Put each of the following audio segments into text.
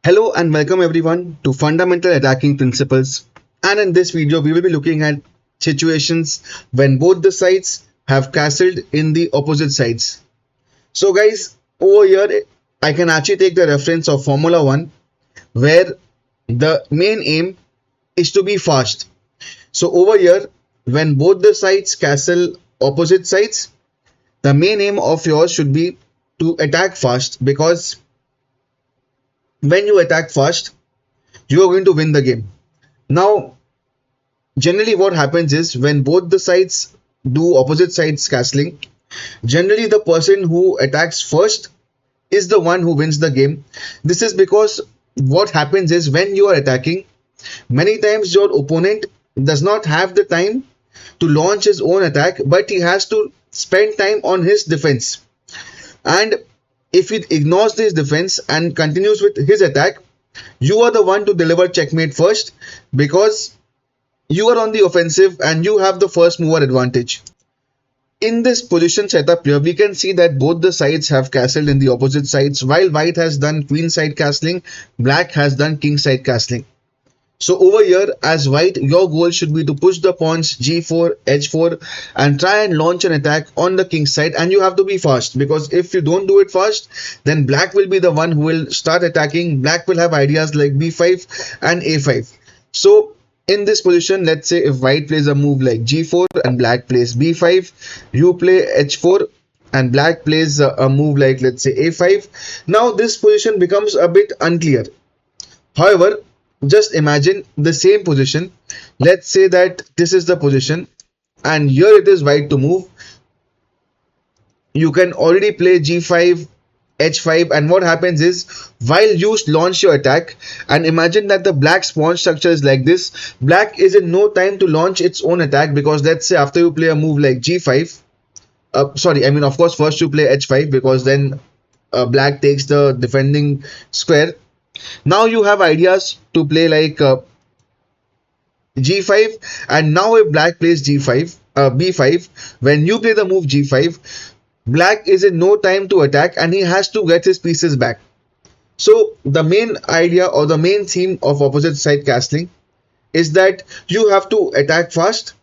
Hello and welcome everyone to Fundamental Attacking Principles. And in this video, we will be looking at situations when both the sides have castled in the opposite sides. So, guys, over here, I can actually take the reference of Formula 1 where the main aim is to be fast. So, over here, when both the sides castle opposite sides, the main aim of yours should be to attack fast because when you attack fast, you are going to win the game. Now, generally, what happens is when both the sides do opposite sides castling, generally the person who attacks first is the one who wins the game. This is because what happens is when you are attacking, many times your opponent does not have the time to launch his own attack, but he has to spend time on his defense. And if he ignores this defense and continues with his attack, you are the one to deliver checkmate first because you are on the offensive and you have the first mover advantage. In this position setup here, we can see that both the sides have castled in the opposite sides. While white has done queen side castling, black has done king side castling. So over here, as white, your goal should be to push the pawns g4, h4 and try and launch an attack on the king side, and you have to be fast because if you don't do it fast, then black will be the one who will start attacking. Black will have ideas like b5 and a5. So in this position, let's say if white plays a move like g4 and black plays b5, you play h4 and black plays a move like, let's say, a5. Now this position becomes a bit unclear. However, just imagine the same position. Let's say that this is the position and here it is white to move. You can already play g5, h5, and what happens is while you launch your attack, and imagine that the black pawn structure is like this, black is in no time to launch its own attack because let's say after you play a move like g5, of course first you play h5 because then black takes the defending square. Now you have ideas to play like g5, and now if black plays g5, b5, when you play the move g5, black is in no time to attack and he has to get his pieces back. So the main idea or the main theme of opposite side castling is that you have to attack fast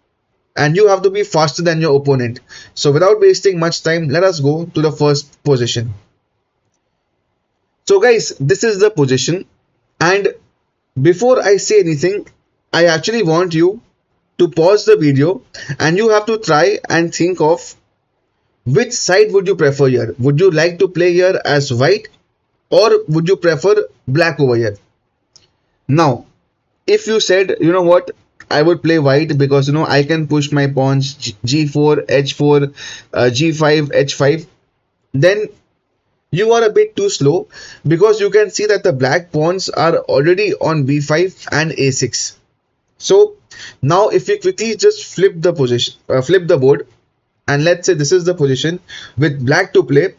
and you have to be faster than your opponent. So without wasting much time, let us go to the first position. So guys, this is the position, and before I say anything, I actually want you to pause the video and you have to try and think of which side would you prefer here. Would you like to play here as white or would you prefer black over here? Now, if you said, you know what, I would play white because I can push my pawns g4, h4, g5, h5, then you are a bit too slow because you can see that the black pawns are already on b5 and a6. So now if you quickly just flip the position, flip the board, and let's say this is the position with black to play.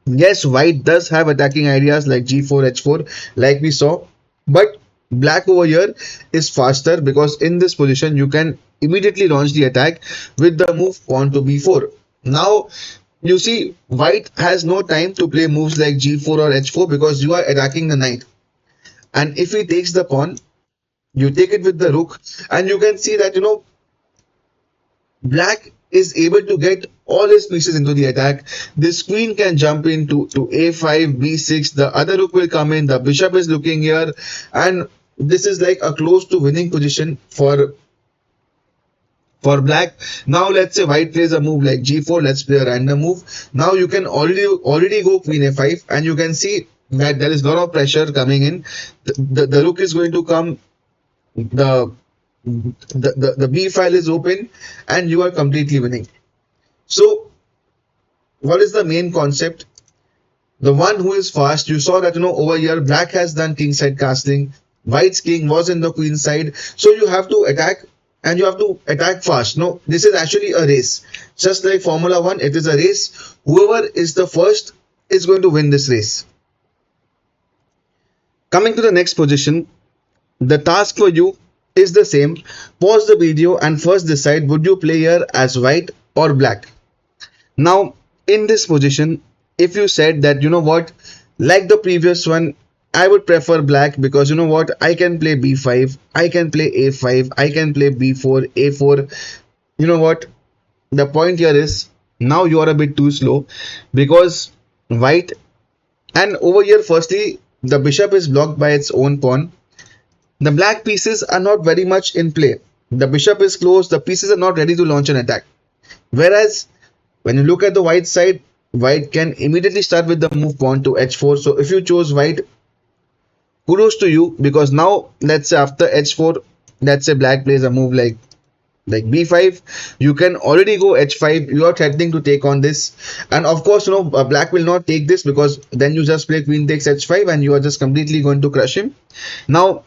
Yes, white does have attacking ideas like g4, h4 like we saw, but black over here is faster because in this position you can immediately launch the attack with the move pawn to b4. Now you see white has no time to play moves like g4 or h4 because you are attacking the knight, and if he takes the pawn, you take it with the rook, and you can see that black is able to get all his pieces into the attack. This queen can jump into a5, b6, the other rook will come in, the bishop is looking here, and this is like a close to winning position for black. Now let's say white plays a move like g4. Let's play a random move. Now you can already go queen a5, and you can see that there is a lot of pressure coming in. The rook is going to come, the b file is open, and you are completely winning. So what is the main concept? The one who is fast, you saw that over here black has done king side castling, white's king was in the queen side, so you have to attack and you have to attack fast. No, this is actually a race. Just like Formula 1, it is a race. Whoever is the first is going to win this race. Coming to the next position, the task for you is the same. Pause the video and first decide, would you play here as white or black? Now in this position, if you said that like the previous one, I would prefer black because you know what? I can play b5, I can play a5, I can play b4, a4. You know what? The point here is now you are a bit too slow because white, and over here, firstly, the bishop is blocked by its own pawn. The black pieces are not very much in play. The bishop is closed, the pieces are not ready to launch an attack. Whereas when you look at the white side, white can immediately start with the move pawn to h4. So if you chose white, kudos to you, because now let's say after h4, let's say black plays a move like b5, you can already go h5. You are threatening to take on this, and of course, you know, black will not take this because then you just play queen takes h5 and you are just completely going to crush him. Now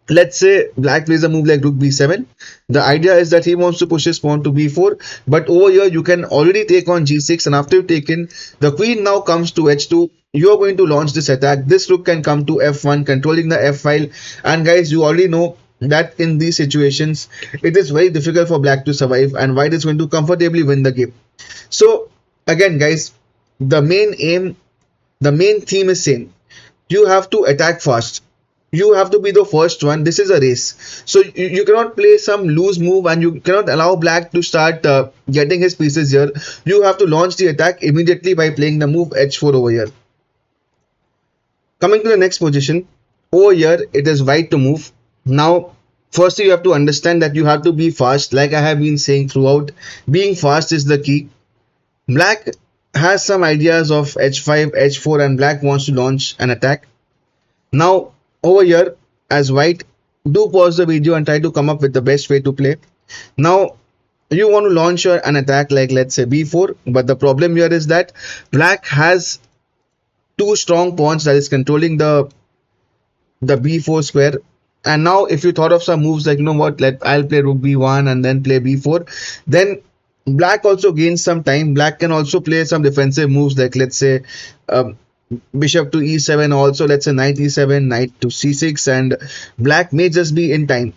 let's say black plays a move like rook b7. The idea is that he wants to push his pawn to b4, but over here you can already take on g6, and after you've taken, the queen now comes to h2. You are going to launch this attack. This rook can come to f1, controlling the f file. And guys, you already know that in these situations it is very difficult for black to survive, and white is going to comfortably win the game. So again guys, the main aim, the main theme is same. You have to attack fast. You have to be the first one. This is a race, so you cannot play some loose move, and you cannot allow black to start getting his pieces here. You have to launch the attack immediately by playing the move h4 over here. Coming to the next position, over here it is white to move. Now firstly you have to understand that you have to be fast. Like I have been saying throughout, being fast is the key. Black has some ideas of h5, h4, and black wants to launch an attack. Now over here, as white, do pause the video and try to come up with the best way to play. Now you want to launch an attack like let's say b4, but the problem here is that black has two strong pawns that is controlling the b4 square. And now if you thought of some moves like, you know what, I'll play rook b1 and then play b4, then black also gains some time. Black can also play some defensive moves like let's say bishop to e7, also let's say knight e7, knight to c6, and black may just be in time.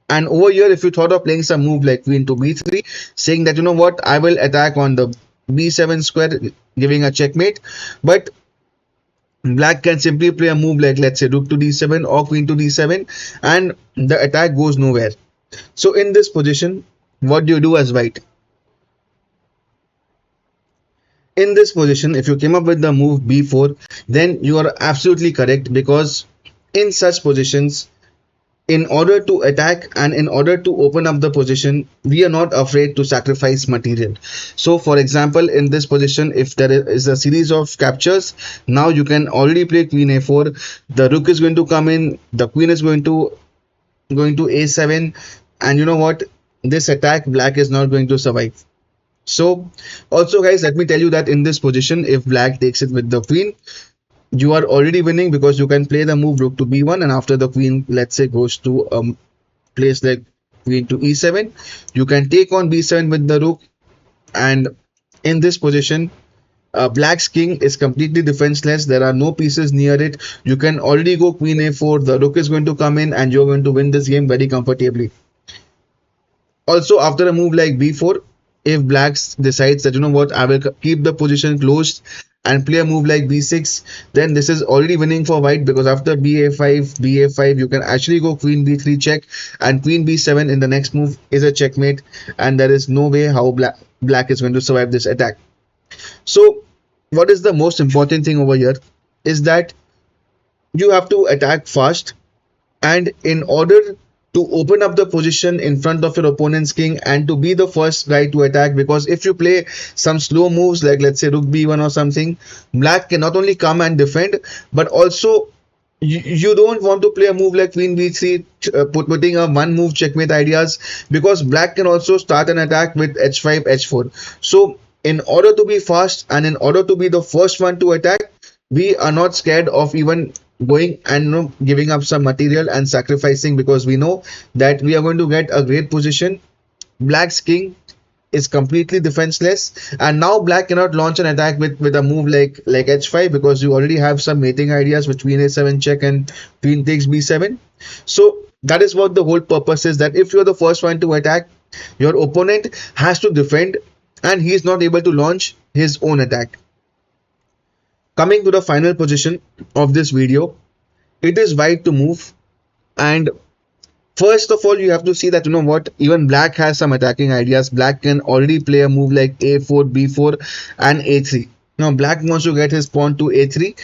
And over here if you thought of playing some move like queen to b3, saying that you know what, I will attack on the b7 square, giving a checkmate, but black can simply play a move like let's say rook to d7 or queen to d7, and the attack goes nowhere. So in this position, what do you do as white? In this position, if you came up with the move b4, then you are absolutely correct, because in such positions, in order to attack and in order to open up the position, we are not afraid to sacrifice material. So for example, in this position, if there is a series of captures, now you can already play queen a4. The rook is going to come in, the queen is going to a7, and you know what, this attack black is not going to survive. So also guys, let me tell you that in this position, if black takes it with the queen, you are already winning, because you can play the move rook to b1, and after the queen let's say goes to place like queen to e7, you can take on b7 with the rook. And in this position, black's king is completely defenseless. There are no pieces near it. You can already go queen a4, the rook is going to come in, and you're going to win this game very comfortably. Also after a move like b4, if black decides that you know what, I will keep the position closed and play a move like b6, then this is already winning for white, because after ba5 you can actually go queen b3 check, and queen b7 in the next move is a checkmate, and there is no way how black is going to survive this attack. So what is the most important thing over here is that you have to attack fast, and in order to open up the position in front of your opponent's king and to be the first guy to attack, because if you play some slow moves like let's say rook b1 or something, black can not only come and defend, but also you don't want to play a move like queen b3, putting a one move checkmate ideas, because black can also start an attack with h5, h4. So in order to be fast and in order to be the first one to attack, we are not scared of even going and giving up some material and sacrificing, because we know that we are going to get a great position. Black's king is completely defenseless, and now black cannot launch an attack with a move like h5, because you already have some mating ideas with queen a7 check and queen takes b7. So that is what the whole purpose is, that if you are the first one to attack, your opponent has to defend and he is not able to launch his own attack. Coming to the final position of this video, it is white to move. And first of all, you have to see that, what, even black has some attacking ideas. Black can already play a move like a4, b4, and a3. Now, black wants to get his pawn to a3,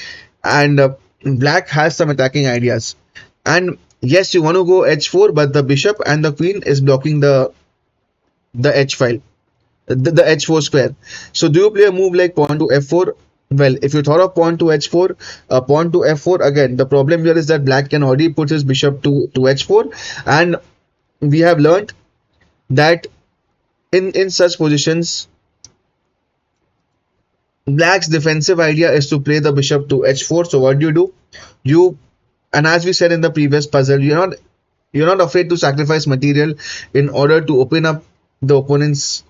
and black has some attacking ideas. And yes, you want to go h4, but the bishop and the queen is blocking the h file, the h4 square. So, do you play a move like pawn to f4? Well, if you thought of pawn to h4, pawn to f4, again, the problem here is that black can already put his bishop to h4, and we have learned that in such positions, black's defensive idea is to play the bishop to h4. So what do? You, and as we said in the previous puzzle, you're not afraid to sacrifice material in order to open up the opponent's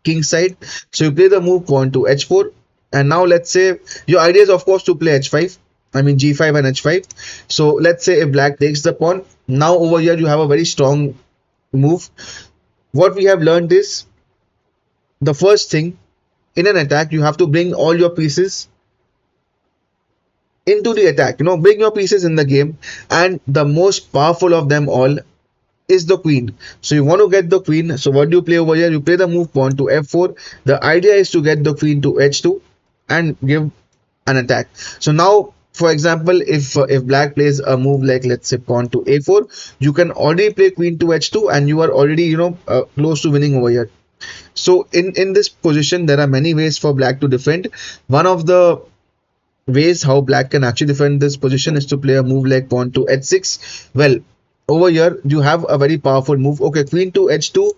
king side. So you play the move pawn to h4, and now let's say your idea is of course to play h5. I mean g5 and h5. So let's say if black takes the pawn, now over here you have a very strong move. What we have learned is, the first thing, in an attack you have to bring all your pieces into the attack. Bring your pieces in the game, and the most powerful of them all is the queen. So you want to get the queen. So what do you play over here? You play the move pawn to f4. The idea is to get the queen to h2 and give an attack. So now, for example, if black plays a move like, let's say, pawn to a4, you can already play queen to h2, and you are already close to winning over here. So in this position, there are many ways for black to defend. One of the ways how black can actually defend this position is to play a move like pawn to h6. Well, over here you have a very powerful move. Okay, queen to h2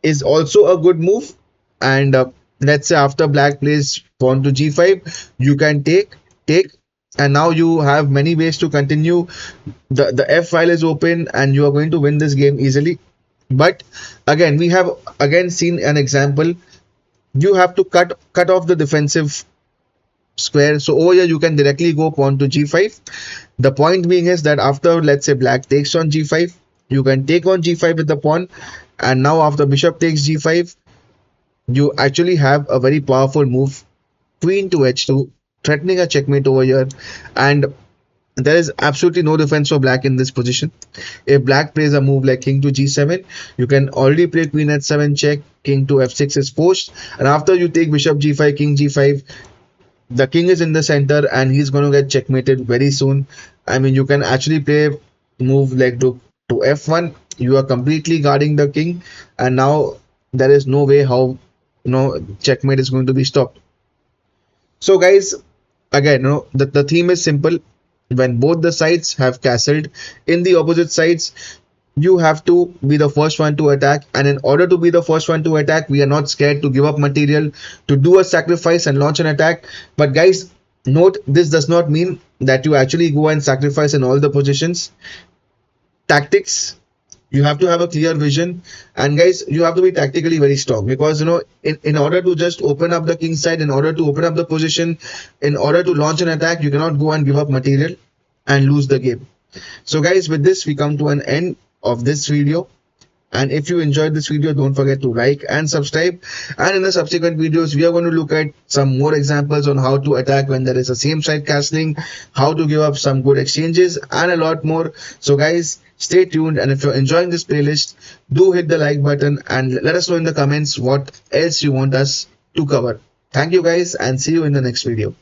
is also a good move, and let's say after black plays pawn to g5, you can take, and now you have many ways to continue. The f file is open, and you are going to win this game easily. But again, we have again seen an example. You have to cut off the defensive square. So over here you can directly go pawn to g5. The point being is that after, let's say, black takes on g5, you can take on g5 with the pawn, and now after bishop takes g5, you actually have a very powerful move, queen to h2, threatening a checkmate over here. And there is absolutely no defense for black in this position. If black plays a move like king to g7, you can already play queen h7 check, king to f6 is forced, and after you take bishop g5, king g5, the king is in the center and he's going to get checkmated very soon. I mean, you can actually play move like to f1. You are completely guarding the king, and now there is no way how checkmate is going to be stopped. So guys, again, the theme is simple. When both the sides have castled in the opposite sides, you have to be the first one to attack, and in order to be the first one to attack, we are not scared to give up material, to do a sacrifice and launch an attack. But guys, note, this does not mean that you actually go and sacrifice in all the positions. Tactics, you have to have a clear vision, and guys, you have to be tactically very strong, because in order to just open up the king side, in order to open up the position, in order to launch an attack, you cannot go and give up material and lose the game. So guys, with this we come to an end of this video, and if you enjoyed this video, don't forget to like and subscribe. And in the subsequent videos, we are going to look at some more examples on how to attack when there is a same side castling, how to give up some good exchanges, and a lot more. So guys, stay tuned, and if you're enjoying this playlist, do hit the like button and let us know in the comments what else you want us to cover. Thank you guys, and see you in the next video.